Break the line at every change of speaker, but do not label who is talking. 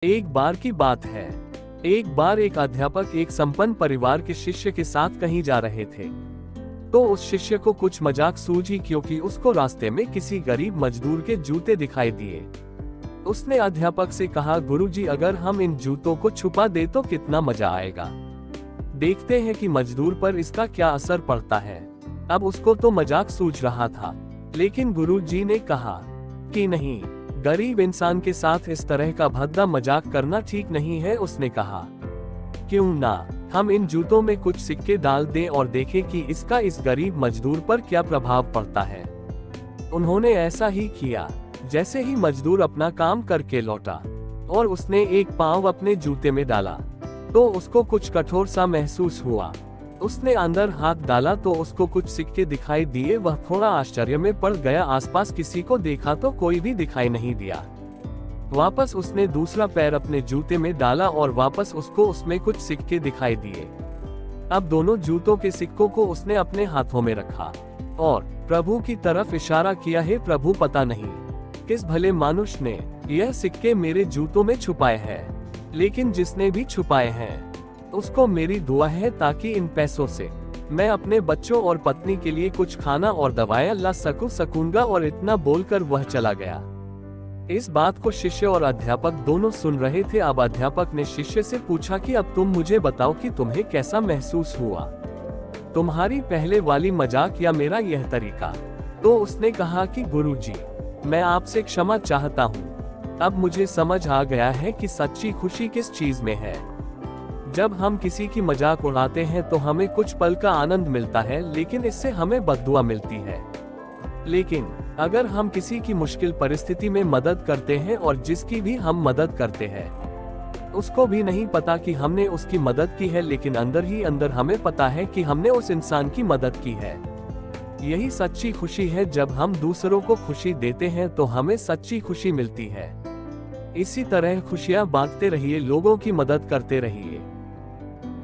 एक बार की बात है। एक बार एक अध्यापक एक संपन्न परिवार के शिष्य के साथ कहीं जा रहे थे। तो उस शिष्य को कुछ मजाक सूझी क्योंकि उसको रास्ते में किसी गरीब मजदूर के जूते दिखाई दिए। उसने अध्यापक से कहा, गुरुजी, अगर हम इन जूतों को छुपा दे तो कितना मजा आएगा। देखते हैं कि मजदूर पर इसका क्या असर पड़ता है। अब उसको तो मजाक सूझ रहा था, लेकिन गुरुजी ने कहा कि नहीं, गरीब इंसान के साथ इस तरह का भद्दा मजाक करना ठीक नहीं है। उसने कहा, क्यों ना हम इन जूतों में कुछ सिक्के डाल दें और देखें कि इसका इस गरीब मजदूर पर क्या प्रभाव पड़ता है। उन्होंने ऐसा ही किया। जैसे ही मजदूर अपना काम करके लौटा और उसने एक पांव अपने जूते में डाला तो उसको कुछ कठोर सा महसूस हुआ। उसने अंदर हाथ डाला तो उसको कुछ सिक्के दिखाई दिए। वह थोड़ा आश्चर्य में पड़ गया। आसपास किसी को देखा तो कोई भी दिखाई नहीं दिया। वापस उसने दूसरा पैर अपने जूते में डाला और वापस उसको उसमें कुछ सिक्के दिखाई दिए। अब दोनों जूतों के सिक्कों को उसने अपने हाथों में रखा और प्रभु की तरफ इशारा किया, हे प्रभु, पता नहीं किस भले मानुष ने यह सिक्के मेरे जूतों में छुपाए हैं, लेकिन जिसने भी छुपाए हैं उसको मेरी दुआ है ताकि इन पैसों से मैं अपने बच्चों और पत्नी के लिए कुछ खाना और दवाएं ला सकूंगा। और इतना बोलकर वह चला गया। इस बात को शिष्य और अध्यापक दोनों सुन रहे थे। अब अध्यापक ने शिष्य से पूछा कि अब तुम मुझे बताओ कि तुम्हें कैसा महसूस हुआ, तुम्हारी पहले वाली मजाक या मेरा यह तरीका। तो उसने कहा कि गुरुजी, मैं आपसे क्षमा चाहता हूँ। अब मुझे समझ आ गया है कि सच्ची खुशी किस चीज में है। जब हम किसी की मजाक उड़ाते हैं तो हमें कुछ पल का आनंद मिलता है, लेकिन इससे हमें बद्दुआ मिलती है। लेकिन अगर हम किसी की मुश्किल परिस्थिति में मदद करते हैं और जिसकी भी हम मदद करते हैं उसको भी नहीं पता कि हमने उसकी मदद की है, लेकिन अंदर ही अंदर हमें पता है कि हमने उस इंसान की मदद की है। यही सच्ची खुशी है। जब हम दूसरों को खुशी देते हैं तो हमें सच्ची खुशी मिलती है। इसी तरह खुशियां बांटते रहिए, लोगों की मदद करते रहिए।